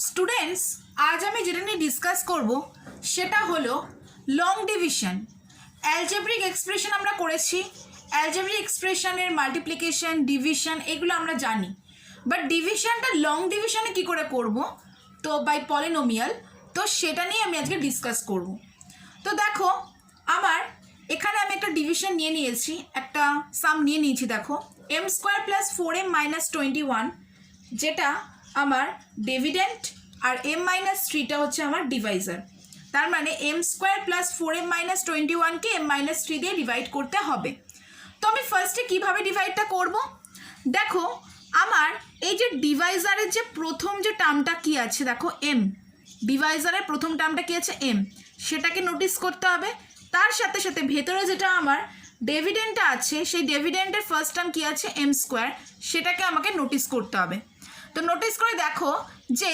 Students, আজ আমি যেটা নিয়ে ডিসকাস করব সেটা হলো লং ডিভিশন। অ্যালজেব্রিক এক্সপ্রেশন আমরা করেছি, অ্যালজেব্রিক এক্সপ্রেশনের মাল্টিপ্লিকেশন, ডিভিশন এগুলো আমরা জানি, বাট ডিভিশনটা লং ডিভিশনে কি করে করব, তো বাই পলিনোমিয়াল, তো সেটা নিয়ে আমি আজকে ডিসকাস করব। তো দেখো আমার এখানে আমি একটা ডিভিশন নিয়ে নিয়েছি, একটা সাম নিয়ে নিয়েছি। দেখো m square plus 4m minus 21, যেটা আমার ডিভিডেন্ট, আর m মাইনাস 3টা হচ্ছে আমার ডিভাইজার। তার মানে m square plus 4m minus 21কে m মাইনাস 3 দিয়ে ডিভাইড করতে হবে। তো আমি ফার্স্টে কীভাবে ডিভাইডটা করব, দেখো আমার এই যে ডিভাইজারের যে প্রথম যে টার্মটা কি আছে, দেখো m, ডিভাইজারের প্রথম টার্মটা কি আছে m, সেটাকে নোটিস করতে হবে। তার সাথে সাথে ভেতরে যেটা আমার ডিভিডেন্টটা আছে, সেই ডিভিডেন্টের ফার্স্ট টার্ম কি আছে m স্কোয়ার, সেটাকে আমাকে নোটিস করতে হবে। তো নোটিস করে দেখো যে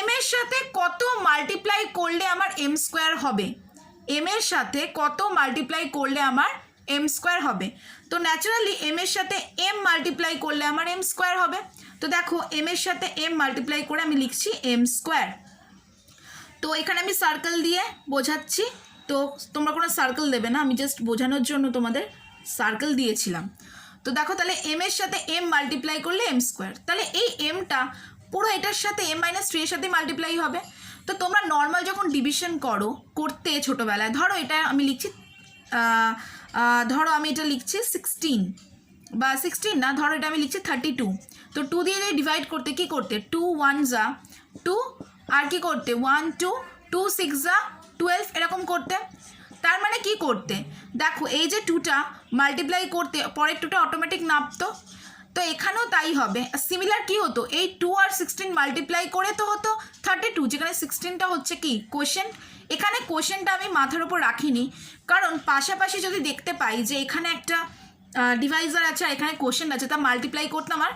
m এর সাথে কত মাল্টিপ্লাই করলে আমার m স্কোয়ার হবে, m এর সাথে কত মাল্টিপ্লাই করলে আমার m স্কোয়ার হবে। তো ন্যাচারালি m এর সাথে m মাল্টিপ্লাই করলে আমার m স্কোয়ার হবে। তো দেখো m এর সাথে m মাল্টিপ্লাই করে আমি লিখছি m স্কোয়ার। তো এখানে আমি সার্কেল দিয়ে বোঝাচ্ছি, তো তোমরা কোনো সার্কেল দেবে না, আমি জাস্ট বোঝানোর জন্য তোমাদের সার্কেল দিয়েছিলাম। তো দেখো তাহলে m এর সাথে m মাল্টিপ্লাই করলে m স্কোয়ার, তাহলে এই mটা পুরো এটার সাথে m মাইনাস 3 এর সাথে মাল্টিপ্লাই হবে। তো তোমরা নর্মাল যখন ডিভিশন করতে ছোটোবেলায়, ধরো এটা আমি লিখছি, ধরো আমি এটা লিখছি 16 বা 16 না, ধরো এটা আমি লিখছি 32। তো 2 দিয়ে যদি ডিভাইড করতে কি করতে, 2 1 যা 2, আর কি করতে 1 2, 2 6 যা 12, এরকম করতে। তার মানে কি করতে, দেখো এই যে 2টা মাল্টিপ্লাই করতে পরের 2টা অটোমেটিক নামতো, তো এখানেও তাই হবে। সিমিলার কি হতো, এই 2 আর 16 মাল্টিপ্লাই করে তো হতো 32, যেখানে 16টা হচ্ছে কি কোশেন্ট। এখানে কোশেন্টটা আমি মাথার উপর রাখিনি, কারণ পাশাপাশি যদি দেখতে পাই যে এখানে একটা ডিভাইজার আছে আর এখানে কোশেন্ট আছে, তা মাল্টিপ্লাই করতে আমার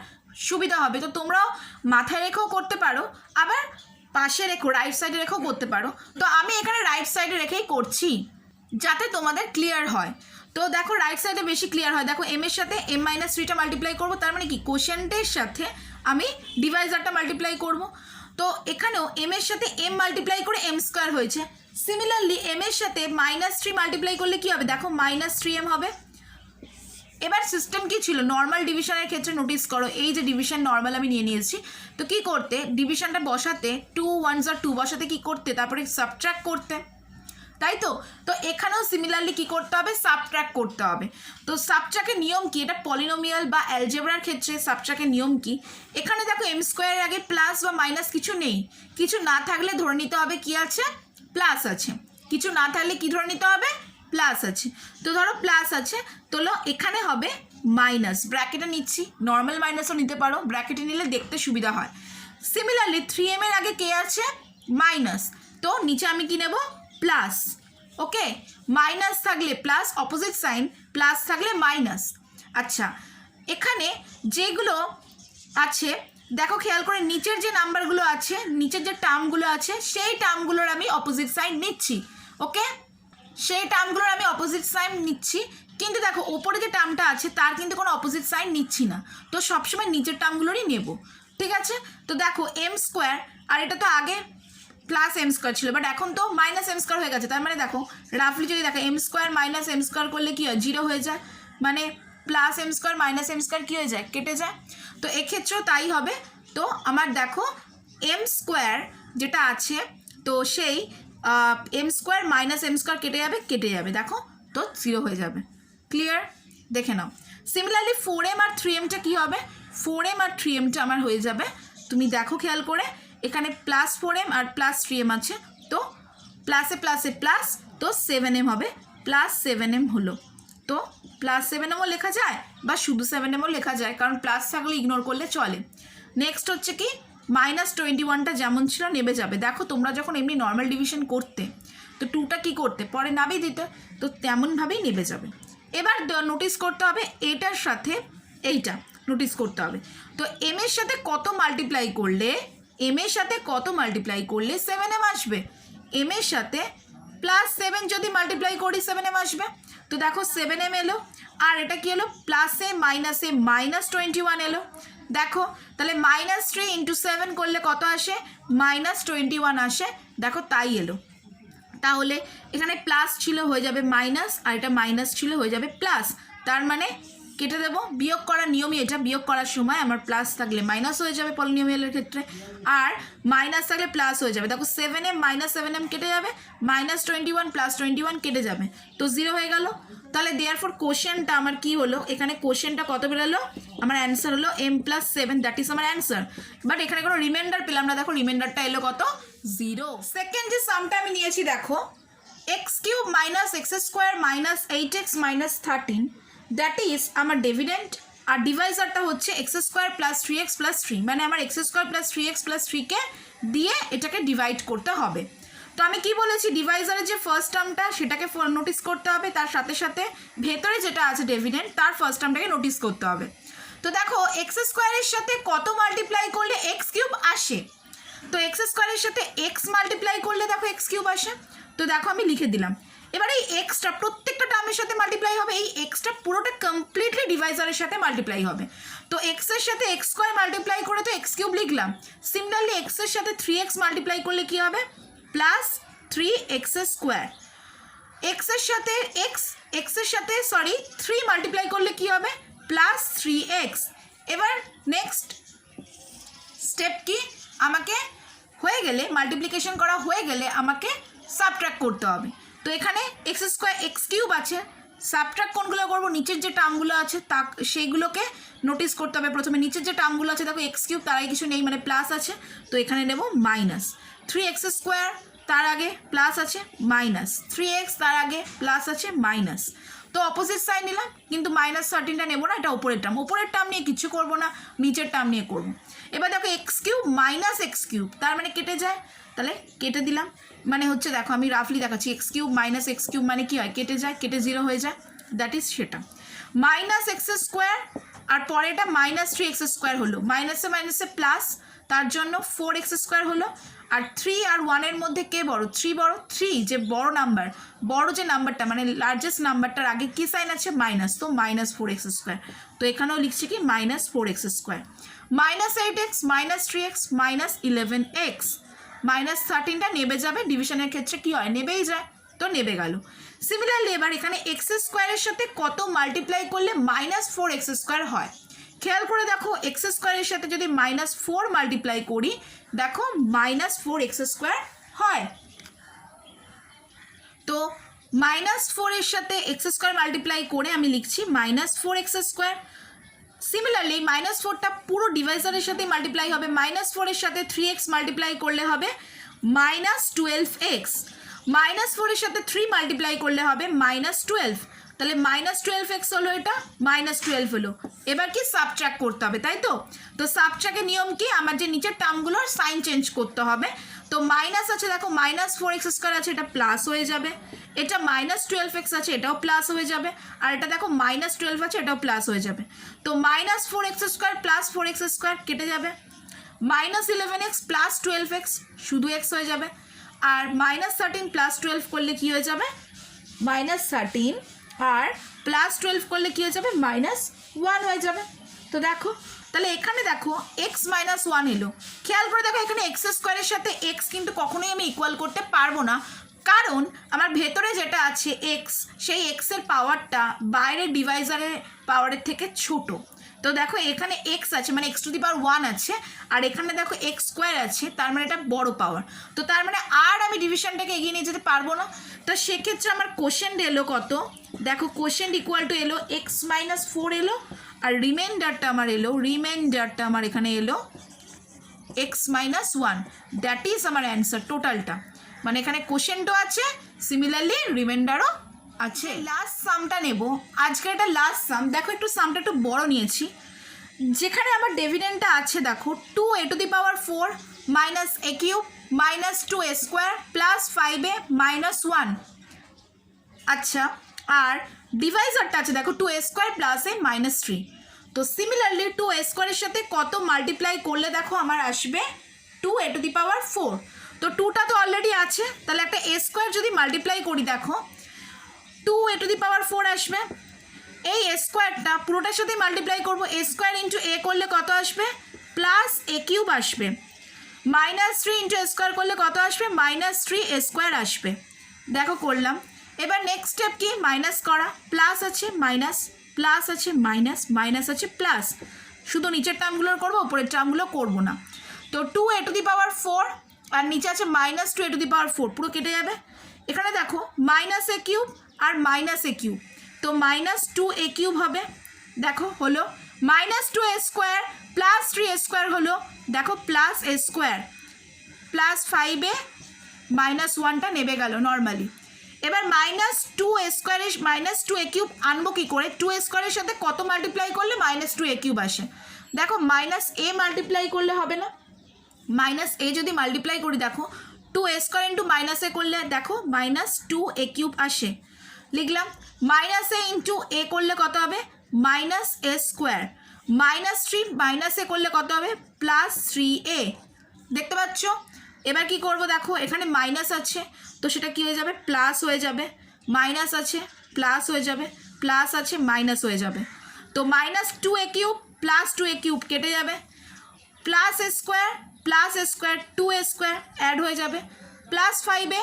সুবিধা হবে। তো তোমরাও মাথায় রেখেও করতে পারো, আবার পাশে রেখো, রাইট সাইডে রেখেও করতে পারো। তো আমি এখানে রাইট সাইডে রেখেই করছি যাতে তোমাদের ক্লিয়ার হয়। তো দেখো রাইট সাইডে বেশি ক্লিয়ার হয়। দেখো m এর সাথে m মাইনাস 3টা মাল্টিপ্লাই করবো, তার মানে কি কোশেন্টের সাথে আমি ডিভাইজারটা মাল্টিপ্লাই করব। তো এখানেও m এর সাথে m মাল্টিপ্লাই করে m স্কোয়ার হয়েছে। সিমিলারলি m এর সাথে মাইনাস 3 মাল্টিপ্লাই করলে কি হবে, দেখো মাইনাস 3m হবে। এবার সিস্টেম কি ছিল, নর্মাল ডিভিশনের ক্ষেত্রে নোটিস করো, এই যে ডিভিশন নর্মাল আমি নিয়ে নিয়েছি, তো কি করতে ডিভিশনটা বসাতে 2 1 2 বসাতে কি করতে, তারপরে সাবট্র্যাক্ট করতে, তাই তো। তো এখানেও সিমিলারলি কি করতে হবে, সাবট্র্যাক্ট করতে হবে। তো সাবট্র্যাক্টের নিয়ম কি, এটা পলিনোমিয়াল বা অ্যালজেব্রার ক্ষেত্রে সাবট্র্যাক্টের নিয়ম কি, এখানে দেখো m স্কোয়ারের আগে প্লাস বা মাইনাস কিছু নেই, কিছু না থাকলে ধরে নিতে হবে কি আছে, প্লাস আছে, কিছু না থাকলে কি ধরে নিতে হবে, প্লাস আছে। তো ধরো প্লাস আছে, তোলো এখানে হবে মাইনাস, ব্র্যাকেটে নিচ্ছি, নর্মাল মাইনাসও নিতে পারো, ব্র্যাকেটে নিলে দেখতে সুবিধা হয়। সিমিলারলি 3m এর আগে কে আছে, মাইনাস, তো নিচে আমি কি নেব, প্লাস। ওকে, মাইনাস থাকলে প্লাস, অপোজিট সাইন, প্লাস থাকলে মাইনাস। আচ্ছা, এখানে যেগুলো আছে দেখো খেয়াল করে, নিচের যে নাম্বারগুলো আছে, নিচের যে টার্মগুলো আছে, সেই টার্মগুলোর আমি অপোজিট সাইন নিচ্ছি। ওকে, সেই টার্মগুলোর আমি অপোজিট সাইন নিচ্ছি, কিন্তু দেখো ওপরে যে টার্মটা আছে তার কিন্তু কোনো অপোজিট সাইন নিচ্ছি না, তো সবসময় নিচের টার্মগুলোরই নেব। ঠিক আছে, তো দেখো m স্কোয়ার, আর এটা তো আগে প্লাস m স্কোয়ার ছিল, বাট এখন তো মাইনাস m স্কোয়ার হয়ে গেছে। তার মানে দেখো রাফলি যদি দেখো m square minus m square করলে কী হয়, 0 হয়ে যায়, মানে plus m square minus m square কী হয়ে যায়, কেটে যায়। তো এক্ষেত্রেও তাই হবে। তো আমার দেখো m স্কোয়ার যেটা আছে, তো সেই m square minus m square কেটে যাবে, দেখো তো 0 হয়ে যাবে। ক্লিয়ার, দেখে নাও। সিমিলারলি 4m আর 3mটা কী হবে, 4m আর 3mটা আমার হয়ে যাবে, তুমি দেখো খেয়াল করে, এখানে প্লাস 4m আর প্লাস 3m আছে, তো প্লাসে প্লাসে প্লাস, তো 7m হবে, প্লাস 7m হলো। তো প্লাস 7mও লেখা যায় বা শুধু 7mও লেখা যায়, কারণ প্লাস থাকলে ইগনোর করলে চলে। নেক্সট হচ্ছে কি, মাইনাস 21টা যেমন ছিল নেবে যাবে। দেখো তোমরা যখন এমনি নর্মাল ডিভিশন করতে, তো 2টা কী করতে, পরে নামিয়ে দিতে, তো তেমনভাবেই নেবে যাবে। এবার নোটিস করতে হবে এটার সাথে এইটা নোটিস করতে হবে। তো m এর সাথে কত মাল্টিপ্লাই করলে, m এর সাথে কত মাল্টিপ্লাই করলে 7m আসবে, m এর সাথে প্লাস 7 যদি মাল্টিপ্লাই করি 7m আসবে। তো দেখো 7m এলো, আর এটা কি এলো, প্লাসে মাইনাসে মাইনাস 21 এলো। দেখো তাহলে -3 × 7 করলে কত আসে, -21 আসে। দেখো তাই এলো। তাহলে এখানে প্লাস ছিল হয়ে যাবে মাইনাস, আর এটা মাইনাস ছিল হয়ে যাবে প্লাস। তার মানে কেটে দেবো, বিয়োগ করার নিয়মই এটা। বিয়োগ করার সময় আমার প্লাস থাকলে মাইনাস হয়ে যাবে পলিনোমিয়ালের ক্ষেত্রে, আর মাইনাস থাকলে প্লাস হয়ে যাবে। দেখো 7m - 7m কেটে যাবে, -21 + 21 কেটে যাবে, তো 0 হয়ে গেল। তাহলে দেয়ারফর কোশ্চেনটা আমার কি হলো, এখানে কোশ্চেনটা কত বেরোলো, আমার অ্যান্সার হলো m + 7, দ্যাট ইজ আমার অ্যান্সার। বাট এখানে কোনো রিমাইন্ডার পেলাম না। দেখো রিমাইন্ডারটা এলো কত, 0। সেকেন্ড যে সামটা আমি নিয়েছি দেখো, x³ - x² - 8x - 13, that is আমার ডিভিডেন্ড, আর ডিভাইজারটা হচ্ছে x² + 3x + 3, মানে আমার x² + 3x + 3 কে দিয়ে এটাকে ডিভাইড করতে হবে। তো আমি কি বলেছি, ডিভাইজারের যে ফার্স্ট টার্মটা সেটাকে নোটিস করতে হবে, তার সাথে সাথে ভেতরে যেটা আছে ডিভিডেন্ড তার ফার্স্ট টার্মটাকে নোটিস করতে হবে। তো দেখো x² এর সাথে কত মাল্টিপ্লাই করলে x³ আসে, তো x² এর সাথে x মাল্টিপ্লাই করলে দেখো x³ আসে। তো দেখো আমি লিখে দিলাম। এবার এই এক্সটা প্রত্যেকটা টার্মের সাথে মাল্টিপ্লাই হবে, এই এক্সটা পুরোটা কমপ্লিটলি ডিভাইজারের সাথে মাল্টিপ্লাই হবে। তো এক্স এর সাথে x² মাল্টিপ্লাই করে তো x³ লিখলাম। সিমিলারলি এক্স এর সাথে 3x মাল্টিপ্লাই করলে কি হবে, +3x²। এক্স এর সাথে সরি 3 মাল্টিপ্লাই করলে কি হবে, +3x। এবার নেক্সট স্টেপ কি, আমাকে হয়ে গেলে মাল্টিপ্লিকেশন করা হয়ে গেলে আমাকে সাবট্রাক্ট করতে হবে। তো এখানে x² আছে, সাবট্রাক্ট কোনগুলো করবো, নিচের যে টার্মগুলো আছে তা সেইগুলোকে নোটিস করতে হবে। প্রথমে নিচের যে টার্মগুলো আছে দেখো x³ তার আগে কিছু নেই, মানে প্লাস আছে, তো এখানে নেব -3x², তার আগে প্লাস আছে -3x, তার আগে প্লাস আছে মাইনাস। তো অপোজিট সাইড নিলাম, কিন্তু -13টা নেবো না, এটা ওপরের টার্ম নিয়ে কিছু করবো না, নিচের টার্ম নিয়ে করবো। এবার দেখো x³ - x³, তার মানে কেটে যায়, তাহলে কেটে দিলাম। মানে হচ্ছে দেখো আমি রাফলি দেখাচ্ছি, x³ - x³ মানে কি হয়, কেটে যায়, কেটে 0 হয়ে যায়, দ্যাট ইজ সেটা। -x² আর পরেটা -3x² হলো, মাইনাসে মাইনাসে প্লাস, তার জন্য 4x² হলো। আর 3 আর 1 এর মধ্যে কে বড়, 3 বড়। 3 যে বড় নাম্বার, বড় যে নাম্বারটা মানে লার্জেস্ট নাম্বারটার আগে কি সাইন আছে, মাইনাস, তো -4x²। তো এখানেও লিখছি কি -4x²। -8x - 3x - 11x, -13টা নেবে যাবে, ডিভিশনের ক্ষেত্রে কি হয়, নেবেই যায়, তো নেবে গেল। সিমিলারলি এবার এখানে x² এর সাথে কত মাল্টিপ্লাই করলে -4x² হয়, খেয়াল করে দেখো x² এর সাথে যদি -4 মাল্টিপ্লাই করি, দেখো -4x² হয়। তো -4 এর সাথে x² মাল্টিপ্লাই করে আমি লিখছি -4x²। সিমিলারলি -4টা পুরো ডিভাইজারের সাথে মাল্টিপ্লাই হবে, -4 এর সাথে 3x মাল্টিপ্লাই করলে হবে -12x, -4 এর সাথে 3 মাল্টিপ্লাই করলে হবে -12, তাহলে -12x হলো, এটা -12 হলো। এবার কি সাবট্রাক্ট করতে হবে, তাই তো। তো সাবট্রাক্টের নিয়ম কি, আমার যে নিচের টার্মগুলোর সাইন চেঞ্জ করতে হবে। তো মাইনাস আছে দেখো, -4x² আছে, এটা প্লাস হয়ে যাবে। এটা -12x আছে, এটাও প্লাস হয়ে যাবে। আর এটা দেখো -12 আছে, এটাও প্লাস হয়ে যাবে। তো -4x² + 4x² কেটে যাবে, -11x + 12x শুধু x হয়ে যাবে। আর -13 + 12 করলে কি হয়ে যাবে, -13 আর +12 করলে কি হয়ে যাবে, -1 হয়ে যাবে। তো দেখো তাহলে এখানে দেখো x - 1 এলো, খেয়াল করে দেখো এখানে x² এর সাথে x কিন্তু কখনোই আমি ইকুয়াল করতে পারবো না, কারণ আমার ভেতরে যেটা আছে x, সেই x এর পাওয়ারটা বাইরের ডিভাইজারের পাওয়ারের থেকে ছোট। তো দেখো এখানে x আছে মানে x⁴ আছে, আর এখানে দেখো x² আছে, তার মানে এটা বড় পাওয়ার। তো তার মানে আর আমি ডিভিশনটাকে এগিয়ে নিয়ে যেতে পারবো না। তো সেক্ষেত্রে আমার কোশ্চেন এলো কত, দেখো কোশ্চেন ইকুয়াল টু এলো x - 4 এলো, আর রিমাইন্ডারটা আমার এখানে এলো x - 1, দ্যাট ইজ আমার অ্যান্সার টোটালটা। মানে এখানে কোশ্চেনটাও আছে, সিমিলারলি রিমাইন্ডারও আছে। লাস্ট সামটা নেব আজকে, এটা লাস্ট সাম। দেখো একটু সামটা একটু বড় নিয়েছি, যেখানে আমার ডিভিডেন্ডটা আছে দেখো 2a⁴ - a³ - 2a² + 5a - 1। আচ্ছা, আর ডিভাইজারটা আছে দেখো 2a² + a - 3। তো সিমিলারলি 2a² এর সাথে কত মাল্টিপ্লাই করলে দেখো আমার আসবে 2a⁴। তো 2টা তো অলরেডি আছে, তাহলে একটা a² যদি মাল্টিপ্লাই করি দেখো 2a⁴ আসবে, এই স্কোয়ারটা পুরোটার সাথে মাল্টিপ্লাই করবো। এ স্কোয়ার ইন্টু এ করলে কত আসবে? প্লাস এ কিউব আসবে। -3 ইন্টু স্কোয়ার করলে কত আসবে? -3 স্কোয়ার আসবে। দেখো করলাম। এবার নেক্সট স্টেপ কি? মাইনাস করা। প্লাস আছে মাইনাস, প্লাস আছে মাইনাস, মাইনাস আছে প্লাস। শুধু নিচের টার্মগুলোর করবো, উপরের টার্মগুলো করবো না। তো 2a⁴ আর নিচে আছে -2a⁴, পুরো কেটে যাবে। এখানে দেখো -a কিউব আর -a কিউব, তো -2a³ হবে। দেখো হলো -2a square plus 3a square হলো, দেখো plus a square plus 5a -1টা নেমে গেল নর্মালি। এবার -2a স্কোয়ারে -2a³ আনবো কী করে? 2a স্কোয়ারের সাথে কত মাল্টিপ্লাই করলে -2a³ আসে? দেখো -a মাল্টিপ্লাই করলে হবে না, -a যদি মাল্টিপ্লাই করি দেখো 2a স্কোয়ার ইন্টু -a করলে দেখো -2a³ আসে। লিখলাম -a ইন্টু a করলে কত হবে? -a স্কোয়ার, -3 -a করলে কত হবে? +3a। দেখতে পাচ্ছ? এবার কি করব দেখো, এখানে মাইনাস আছে তো সেটা কি হয়ে যাবে? প্লাস হয়ে যাবে। মাইনাস আছে প্লাস হয়ে যাবে, প্লাস আছে মাইনাস হয়ে যাবে। তো -2a³ প্লাস 2a³ কেটে যাবে, plus a square plus a square 2a square add হয়ে যাবে, প্লাস 5a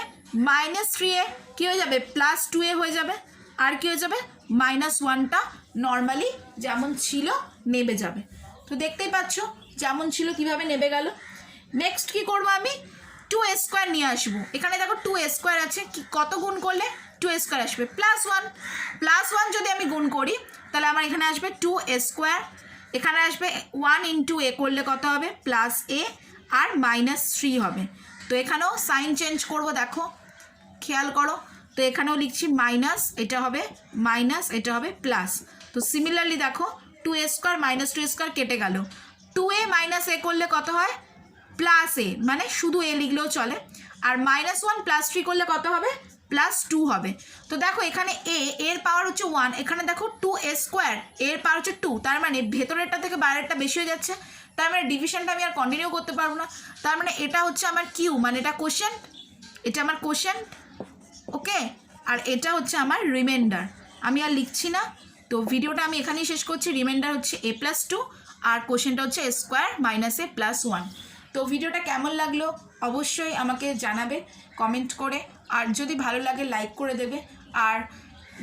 -3a কী হয়ে যাবে? +2a হয়ে যাবে। আর কি হয়ে যাবে? -1টা নর্মালি যেমন ছিল নেবে যাবে। তো দেখতেই পাচ্ছ যেমন ছিল কিভাবে নেবে গেল। নেক্সট কি করব আমি? 2a স্কোয়ার নিয়ে আসবো। এখানে দেখো 2a স্কোয়ার আছে, কি কত গুণ করলে 2a স্কোয়ার আসবে? +1। +1 যদি আমি গুণ করি তাহলে আমার এখানে আসবে 2a স্কোয়ার, এখানে আসবে 1 ইন্টু a করলে কত হবে? +a আর -3 হবে। তো এখানেও সাইন চেঞ্জ করব, দেখো খেয়াল করো। তো এখানেও লিখছি মাইনাস, এটা হবে মাইনাস, এটা হবে প্লাস। তো সিমিলারলি দেখো 2a স্কোয়ার -2a স্কোয়ার কেটে গেল। 2a - a করলে কত হয়? +a, মানে শুধু a লিখলেও চলে। আর -1 +3 করলে কত হবে? +2 হবে। তো দেখো এখানে এর পাওয়ার হচ্ছে 1, এখানে দেখো 2a স্কোয়ার এর পাওয়ার হচ্ছে 2, তার মানে ভেতরেরটা থেকে বাইরেরটা বেশি হয়ে যাচ্ছে, তার মানে ডিভিশনটা আমি আর কন্টিনিউ করতে পারবো না। তার মানে এটা হচ্ছে আমার কিউ, মানে এটা কোশ্চেন, এটা আমার কোশ্চেন, ওকে। আর এটা হচ্ছে আমার রিমাইন্ডার, আমি আর লিখছি না। তো ভিডিওটা আমি এখানেই শেষ করছি। রিমাইন্ডার হচ্ছে a+2 আর কোশ্চেনটা হচ্ছে a স্কোয়ার - a+1। তো ভিডিওটা কেমন লাগলো অবশ্যই আমাকে জানাবে কমেন্ট করে, আর যদি ভালো লাগে লাইক করে দেবে। আর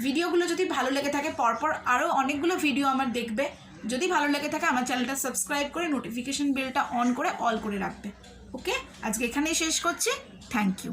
ভিডিওগুলো যদি ভালো লেগে থাকে পরপর আরও অনেকগুলো ভিডিও আমার দেখবে। যদি ভালো লেগে থাকে আমার চ্যানেলটা সাবস্ক্রাইব করে নোটিফিকেশন বেলটা অন করে অল করে রাখবে, ওকে। আজকে এখানেই শেষ করছি। Thank you.